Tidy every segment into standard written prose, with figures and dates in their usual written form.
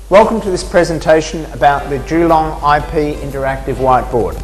Welcome to this presentation about the Geelong IP Interactive Whiteboard.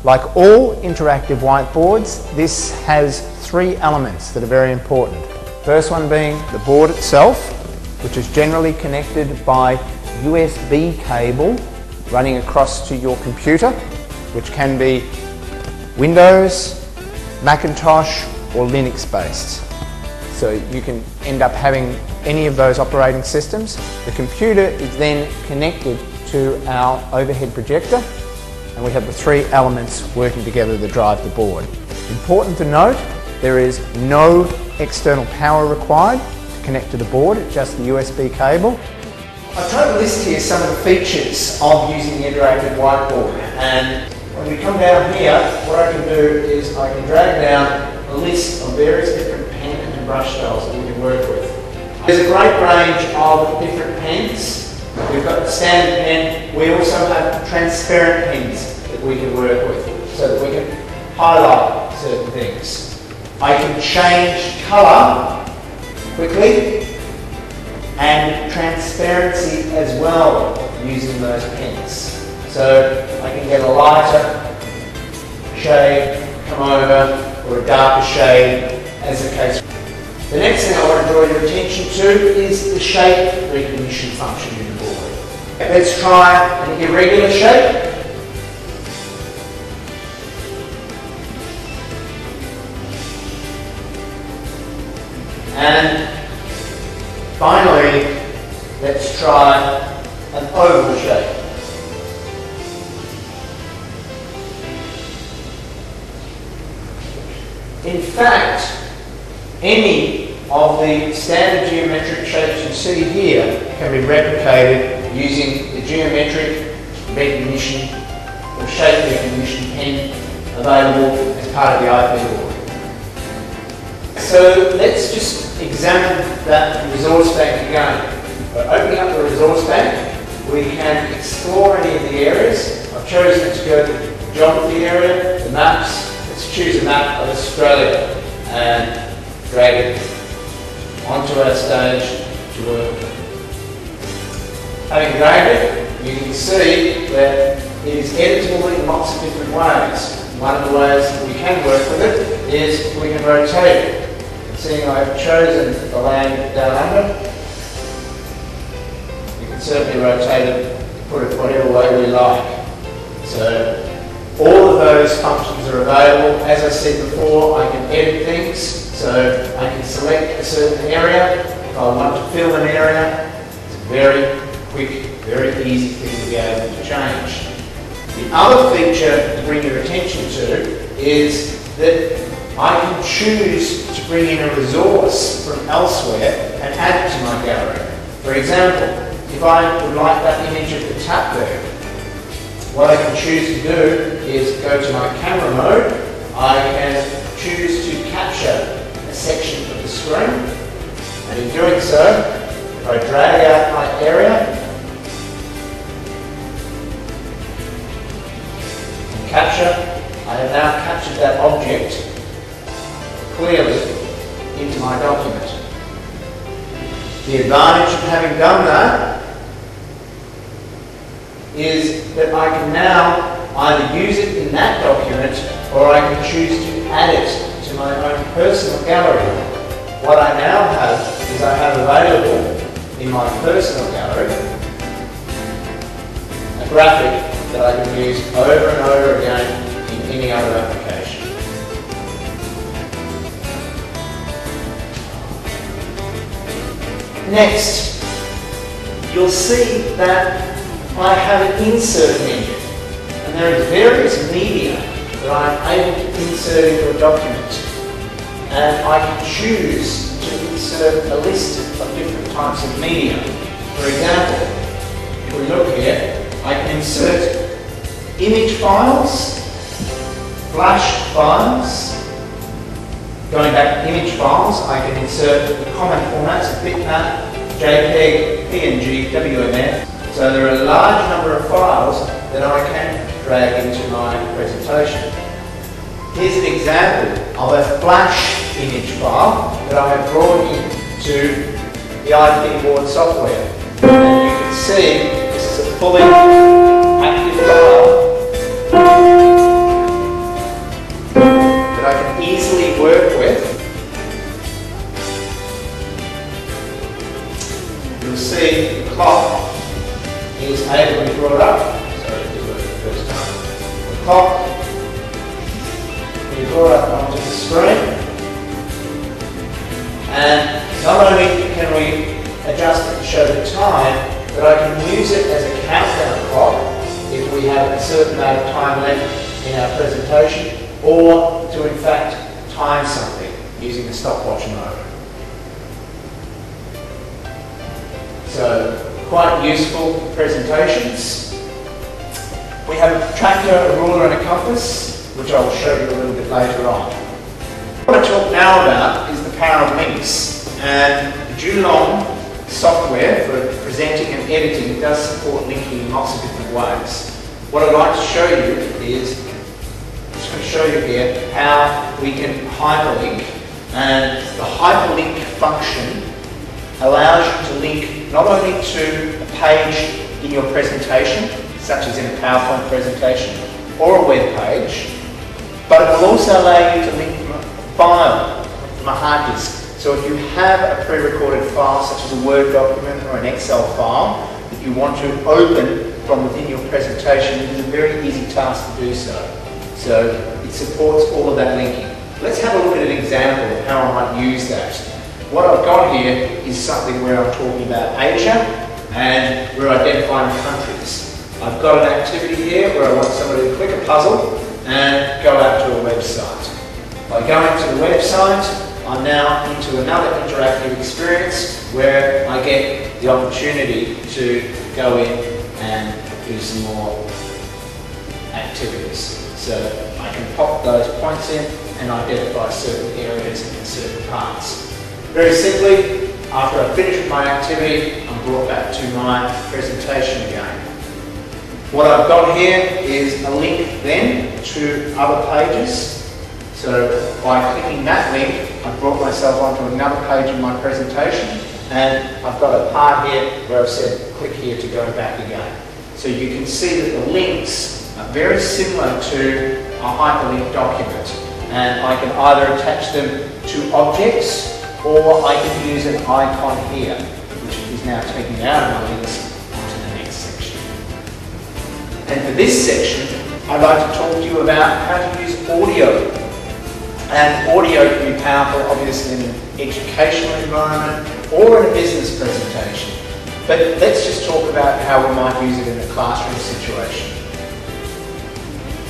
Like all interactive whiteboards, this has three elements that are very important. First one being the board itself, which is generally connected by USB cable running across to your computer, which can be Windows, Macintosh or Linux based. So you can end up having any of those operating systems. The computer is then connected to our overhead projector, and we have the three elements working together to drive the board. Important to note, there is no external power required to connect to the board, it's just the USB cable. I've tried to list here some of the features of using the interactive whiteboard, and when we come down here, what I can do is I can drag down a list of various different pen and brush styles that we can work with. There's a great range of different pens. We've got the standard pen. We also have transparent pens that we can work with so that we can highlight certain things. I can change colour quickly and transparency as well using those pens. So I can get a lighter shade, come over, or a darker shade as the case. The next thing I want to draw your attention to is the shape recognition function in the board. Let's try an irregular shape. And finally, let's try an oval shape. In fact, any of the standard geometric shapes you see here can be replicated using the geometric recognition or shape recognition pen available as part of the IP board. So let's just examine that resource bank again. By opening up the resource bank, we can explore any of the areas. I've chosen to go to the geography area, the maps. Let's choose a map of Australia and drag it onto our stage to work with. Having dragged it, you can see that it is editable in lots of different ways. One of the ways that we can work with it is we can rotate it. Seeing I've chosen the land down under, you can certainly rotate it, put it whatever way we like. So all of those functions are available. As I said before, I can edit things, so I can select a certain area. If I want to fill an area, it's a very quick, very easy thing to be able to change. The other feature to bring your attention to is that I can choose to bring in a resource from elsewhere and add it to my gallery. For example, if I would like that image of the tap there, what I can choose to do is go to my camera mode. I can choose to capture a section of the screen, and in doing so, if I drag out my area and capture, I have now captured that object clearly into my document. The advantage of having done that is that I can now either use it in that document or I can choose to add it to my own personal gallery. What I now have is I have available in my personal gallery a graphic that I can use over and over again in any other application. Next, you'll see that I have an insert menu, and there are various media that I'm able to insert into a document, and I can choose to insert a list of different types of media. For example, if we look here, I can insert image files, flash files. Going back to image files, I can insert the common formats of bitmap, JPEG, PNG, WMF. So there are a large number of files that I can drag into my presentation. Here's an example of a flash image file that I have brought into the IP board software. And you can see, this is a fully active dial that I can easily work with. You'll see the clock is able to be brought up. Sorry, I did work the first time. The clock can be brought up onto the screen, and not only can we adjust it to show the time, but I can use it as a countdown clock if we have a certain amount of time left in our presentation, or to in fact time something using the stopwatch mode. So quite useful presentations. We have a protractor, a ruler and a compass, which I will show you a little bit later on. What I talk now about is the power of links, and the Geelong software for presenting and editing does support linking in lots of different ways. What I'd like to show you is, I'm just going to show you here how we can hyperlink, and the hyperlink function allows you to link not only to a page in your presentation, such as in a PowerPoint presentation or a web page, but it will also allow you to link from a file, from a hard disk. So if you have a pre-recorded file, such as a Word document or an Excel file, that you want to open from within your presentation, it is a very easy task to do so. So it supports all of that linking. Let's have a look at an example of how I might use that. What I've got here is something where I'm talking about Asia, and we're identifying countries. I've got an activity here where I want somebody to click a puzzle and go out to a website. By going to the website, I'm now into another interactive experience where I get the opportunity to go in and do some more activities. So I can pop those points in and identify certain areas and certain parts. Very simply, after I finish with my activity, I'm brought back to my presentation again. What I've got here is a link then to other pages. So by clicking that link, I've brought myself onto another page in my presentation, and I've got a part here where I've said click here to go back again. So you can see that the links are very similar to a hyperlink document, and I can either attach them to objects, or I can use an icon here, which is now taking me out of my links onto the next section. And for this section, I'd like to talk to you about how to use audio. And audio can be powerful, obviously, in an educational environment or in a business presentation. But let's just talk about how we might use it in a classroom situation.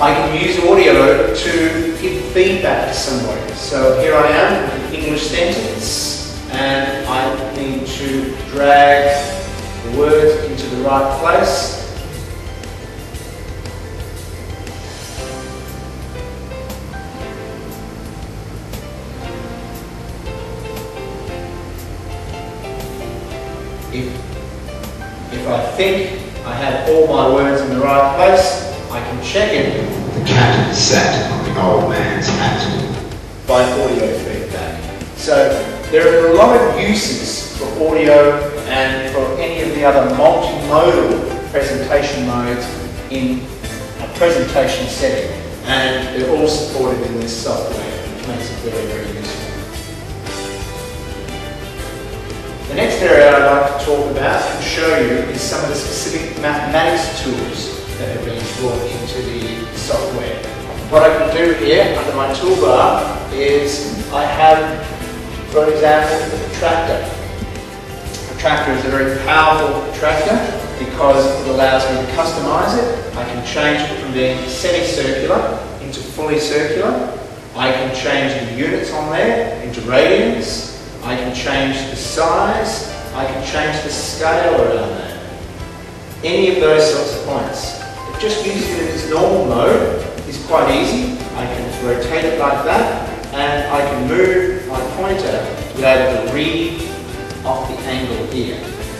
I can use audio to give feedback to somebody. So here I am with an English sentence, and I need to drag the words into the right place. If I think I have all my words in the right place, I can check it. The cat sat on the old man's hat. By audio feedback. So there are a lot of uses for audio and for any of the other multimodal presentation modes in a presentation setting, and they're all supported in this software, which makes it very, very useful. The next area I'd like to talk about and show you is some of the specific mathematics tools that have been brought into the software. What I can do here under my toolbar is I have, for example, the protractor. The protractor is a very powerful protractor because it allows me to customize it. I can change it from being semicircular into fully circular. I can change the units on there into radians. I can change the size, I can change the scale around that. Any of those sorts of points. Just using it in its normal mode is quite easy. I can rotate it like that, and I can move my pointer to be able to read off the angle here.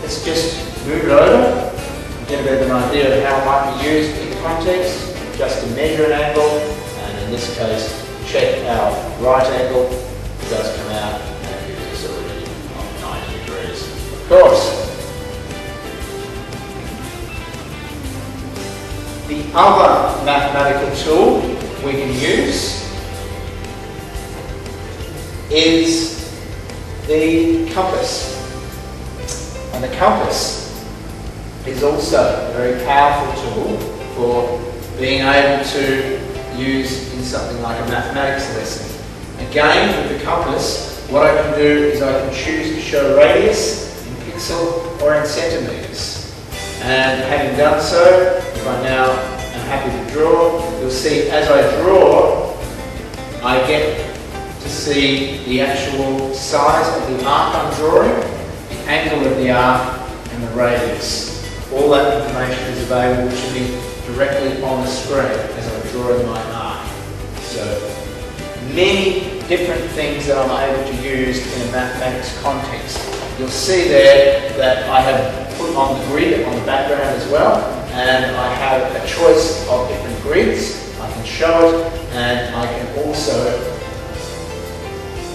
Let's just move it over and get a bit of an idea of how it might be used in context, just to measure an angle, and in this case, check our right angle. It does come out. Of course. The other mathematical tool we can use is the compass. And the compass is also a very powerful tool for being able to use in something like a mathematics lesson. Again, with the compass, what I can do is I can choose to show radius in pixel or in centimetres. And having done so, if I now am happy to draw, you'll see as I draw, I get to see the actual size of the arc I'm drawing, the angle of the arc, and the radius. All that information is available to me directly on the screen as I'm drawing my arc. So, many different things that I'm able to use in a mathematics context. You'll see there that I have put on the grid on the background as well, and I have a choice of different grids. I can show it, and I can also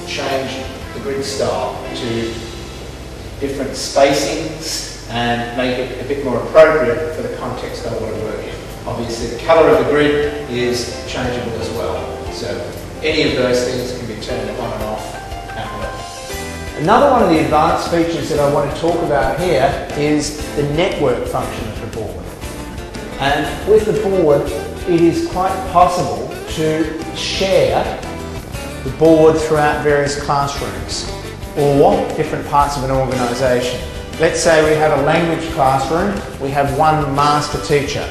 change the grid style to different spacings and make it a bit more appropriate for the context I want to work in. Obviously the colour of the grid is changeable as well, so any of those things can be turned on and off at will. Another one of the advanced features that I want to talk about here is the network function of the board. And with the board, it is quite possible to share the board throughout various classrooms or different parts of an organisation. Let's say we have a language classroom, we have one master teacher.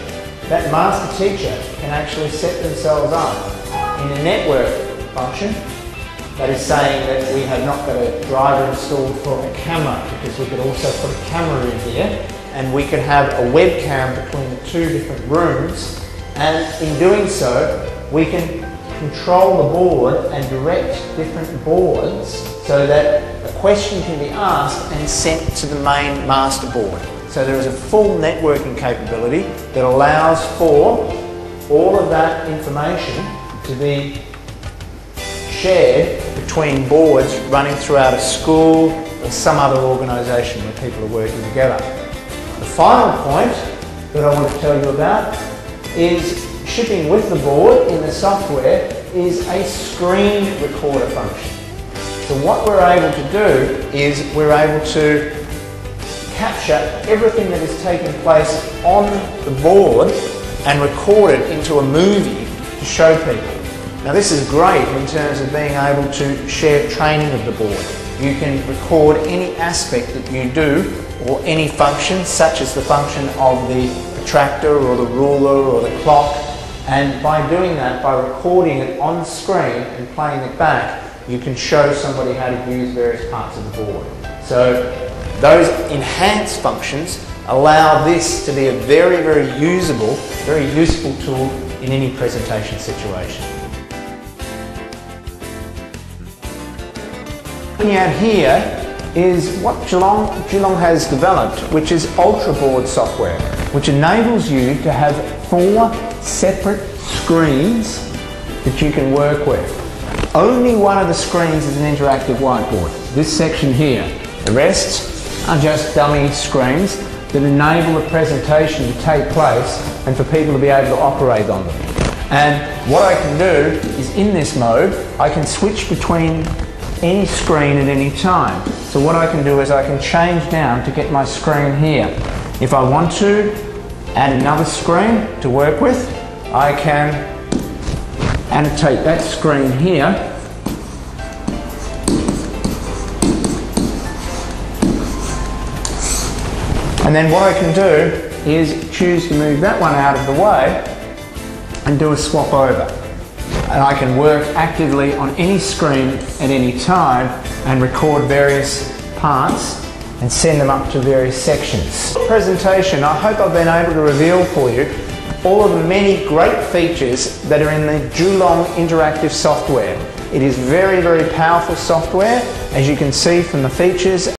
That master teacher can actually set themselves up in a network function. That is saying that we have not got a driver installed for a camera, because we could also put a camera in here and we could have a webcam between the two different rooms, and in doing so we can control the board and direct different boards so that a question can be asked and sent to the main master board. So there is a full networking capability that allows for all of that information to be shared between boards running throughout a school or some other organisation where people are working together. The final point that I want to tell you about is shipping with the board in the software is a screen recorder function. So what we're able to do is we're able to capture everything that is taking place on the board and record it into a movie to show people. Now this is great in terms of being able to share training of the board. You can record any aspect that you do or any function, such as the function of the protractor or the ruler or the clock, and by doing that, by recording it on the screen and playing it back, you can show somebody how to use various parts of the board. So those enhanced functions allow this to be a very, very usable, very useful tool in any presentation situation. Looking at here is what Geelong has developed, which is Ultra Board software, which enables you to have 4 separate screens that you can work with. Only one of the screens is an interactive whiteboard, this section here. The rest are just dummy screens that enable the presentation to take place and for people to be able to operate on them. And what I can do is, in this mode, I can switch between any screen at any time. So what I can do is I can change down to get my screen here. If I want to add another screen to work with, I can annotate that screen here. And then what I can do is choose to move that one out of the way and do a swap over. And I can work actively on any screen at any time and record various parts and send them up to various sections. Presentation, I hope I've been able to reveal for you all of the many great features that are in the Geelong interactive software. It is very, very powerful software, as you can see from the features.